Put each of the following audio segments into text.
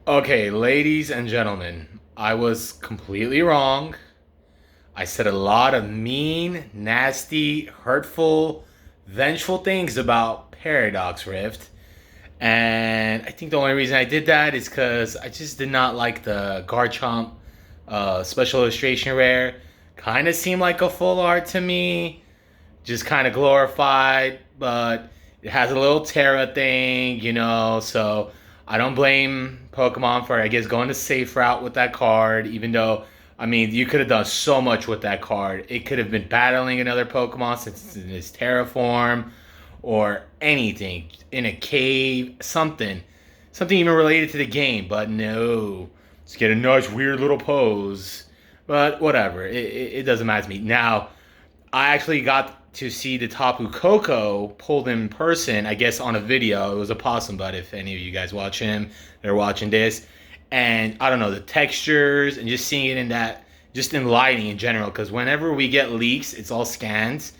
Okay, ladies and gentlemen, I was completely wrong. I said a lot of mean, nasty, hurtful, vengeful things about Paradox Rift. And I think the only reason I did that is because I just did not like the Garchomp special illustration rare. Kind of seemed like a full art to me, just kind of glorified, but it has a little Terra thing, so I don't blame Pokemon for, I guess, going the safe route with that card, even though, I mean, you could have done so much with that card. It could have been battling another Pokemon since it's in its Terra form, or anything, in a cave, something. Something even related to the game, but no. Let's get a nice, weird little pose. But whatever, it doesn't matter to me. Now, I actually got to see the Tapu Koko pulled in person, I guess on a video. It was a possum butt if any of you guys watch him. They're watching this. And I don't know, the textures and just seeing it in that, just in lighting in general. Because whenever we get leaks, it's all scans.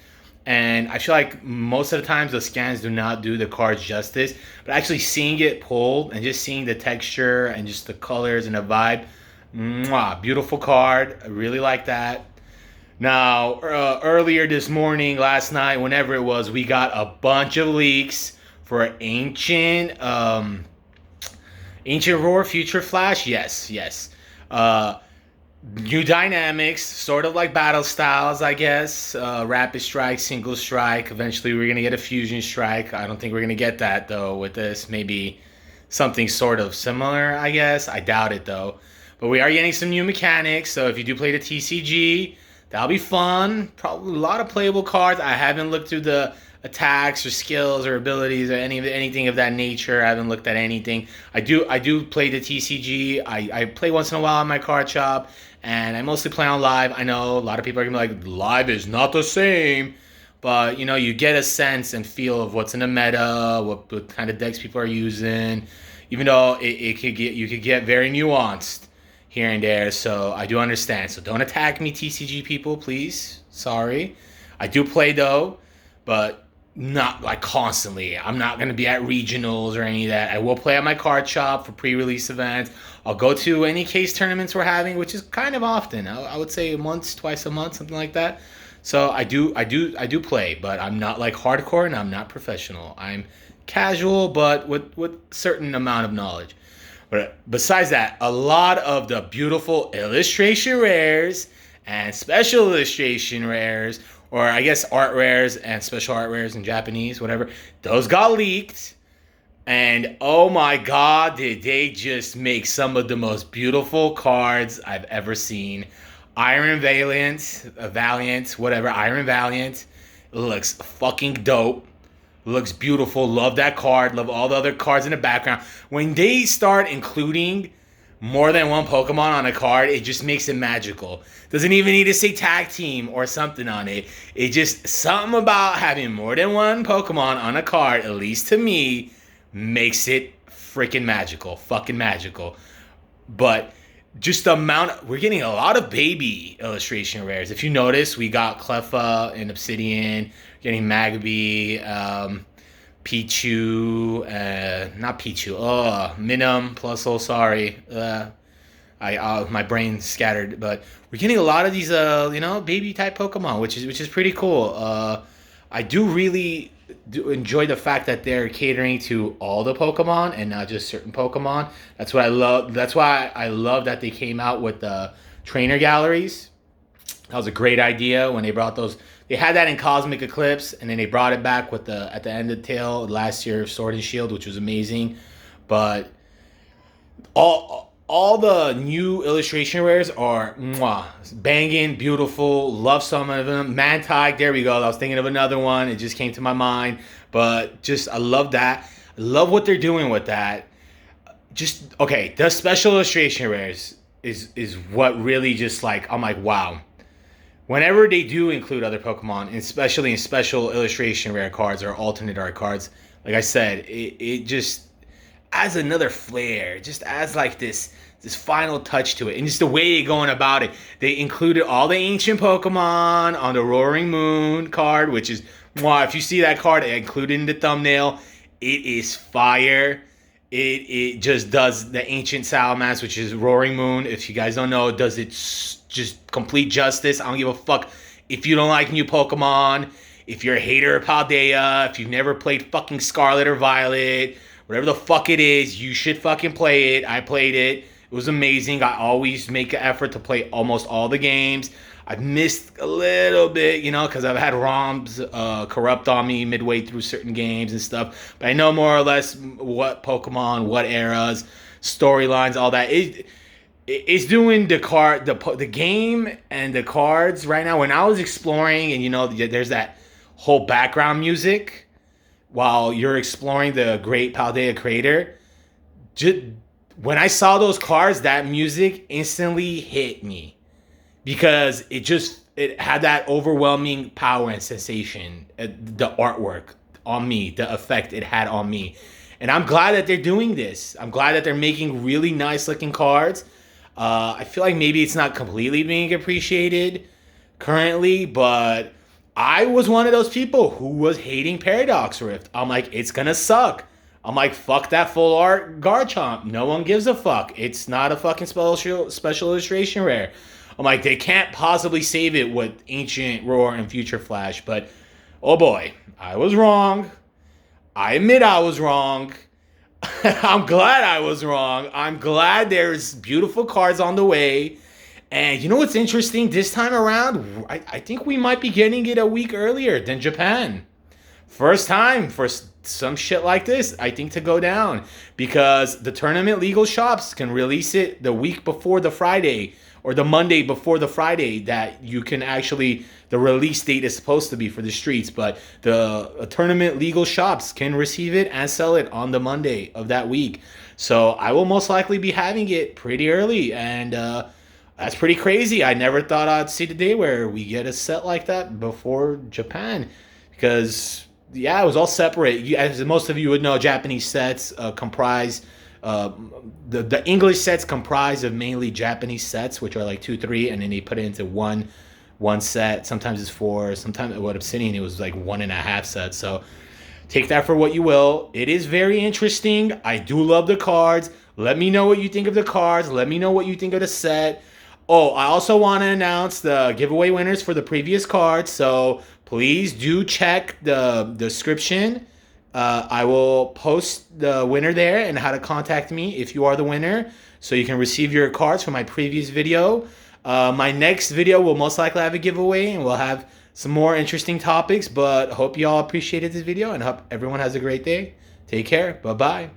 And I feel like most of the times the scans do not do the cards justice. But actually seeing it pulled and just seeing the texture and just the colors and the vibe, mwah, beautiful card. I really like that. Now, earlier this morning, last night, whenever it was, we got a bunch of leaks for Ancient Roar Future Flash. Yes, yes. New dynamics, sort of like battle styles, I guess. Rapid strike, single strike. Eventually, we're gonna get a fusion strike. I don't think we're gonna get that though with this. Maybe something sort of similar, I guess. I doubt it though. But we are getting some new mechanics. So if you do play the TCG, that'll be fun. Probably a lot of playable cards. I haven't looked through the attacks or skills or abilities or anything of that nature. I haven't looked at anything. I do play the TCG. I play once in a while on my card shop, and I mostly play on live. I know a lot of people are gonna be like, live is not the same, but you get a sense and feel of what's in the meta, what kind of decks people are using. Even though you could get very nuanced here and there. So I do understand. So don't attack me, TCG people, please. Sorry. I do play though, but not like constantly. I'm not going to be at regionals or any of that. I will play at my card shop for pre-release events. I'll go to any case tournaments we're having, which is kind of often. I would say twice a month, something like that. So I do play, but I'm not like hardcore and I'm not professional. I'm casual, but with certain amount of knowledge. But besides that, a lot of the beautiful illustration rares and special illustration rares, or I guess art rares and special art rares in Japanese, whatever, those got leaked. And oh my god, did they just make some of the most beautiful cards I've ever seen. Iron Valiant, whatever, Iron Valiant. Looks fucking dope. Looks beautiful. Love that card. Love all the other cards in the background. When they start including more than one Pokemon on a card, it just makes it magical. Doesn't even need to say tag team or something on it. It just, something about having more than one Pokemon on a card, at least to me, makes it freaking magical. Fucking magical. But just the amount, we're getting a lot of baby illustration rares. If you notice, we got Cleffa and Obsidian, getting Magby, Pichu, not Pichu, Minum, Plusle, sorry. My brain's scattered, but we're getting a lot of these, baby type Pokemon, which is pretty cool. I do enjoy the fact that they're catering to all the Pokemon and not just certain Pokemon. That's what I love. That's why I love that they came out with the trainer galleries. That was a great idea when they brought those. They had that in Cosmic Eclipse, and then they brought it back with the at the end of the tail last year, Sword and Shield, which was amazing. But all the new illustration rares are banging, beautiful. Love some of them. Mantike, there we go. I was thinking of another one. It just came to my mind. But just I love that. I love what they're doing with that. Just okay, the special illustration rares is what really just like I'm like, wow. Whenever they do include other Pokemon, especially in special illustration rare cards or alternate art cards, like I said, it just adds another flair. Just adds like this final touch to it. And just the way they're going about it. They included all the ancient Pokemon on the Roaring Moon card, which is, if you see that card included in the thumbnail, it is fire. it just does the ancient Salamence, which is Roaring Moon. If you guys don't know, it does it just complete justice. I don't give a fuck if you don't like new Pokemon, if you're a hater of Paldea, if you've never played fucking Scarlet or Violet, whatever the fuck it is, you should fucking play it. I played it. It was amazing. I always make an effort to play almost all the games. I've missed a little bit, because I've had ROMs corrupt on me midway through certain games and stuff. But I know more or less what Pokemon, what eras, storylines, all that. It's doing the game and the cards right now. When I was exploring, and there's that whole background music while you're exploring the Great Paldea Crater. When I saw those cards, that music instantly hit me. Because it had that overwhelming power and sensation, the artwork on me, the effect it had on me. And I'm glad that they're doing this. I'm glad that they're making really nice looking cards. I feel like maybe it's not completely being appreciated currently, but I was one of those people who was hating Paradox Rift. I'm like, it's gonna suck. I'm like, fuck that full art Garchomp. No one gives a fuck. It's not a fucking special illustration rare. I'm like, they can't possibly save it with Ancient Roar and Future Flash. But, oh boy, I was wrong. I admit I was wrong. I'm glad I was wrong. I'm glad there's beautiful cards on the way. And you know what's interesting? This time around, I think we might be getting it a week earlier than Japan. First time for some shit like this, I think, to go down. Because the tournament legal shops can release it the week before the Friday. Or the Monday before the Friday that you can actually, the release date is supposed to be for the streets. But the tournament legal shops can receive it and sell it on the Monday of that week. So I will most likely be having it pretty early. And that's pretty crazy. I never thought I'd see the day where we get a set like that before Japan. Because, yeah, it was all separate. As most of you would know, Japanese sets comprise... the English sets comprise of mainly Japanese sets, which are like 2, 3, and then they put it into one set. Sometimes it's 4. Sometimes what Obsidian, it was like 1.5 sets. So take that for what you will. It is very interesting. I do love the cards. Let me know what you think of the cards. Let me know what you think of the set. Oh, I also want to announce the giveaway winners for the previous cards. So please do check the description. I will post the winner there and how to contact me if you are the winner, so you can receive your cards from my previous video. My next video will most likely have a giveaway, and we'll have some more interesting topics. But hope you all appreciated this video, and hope everyone has a great day. Take care. Bye-bye.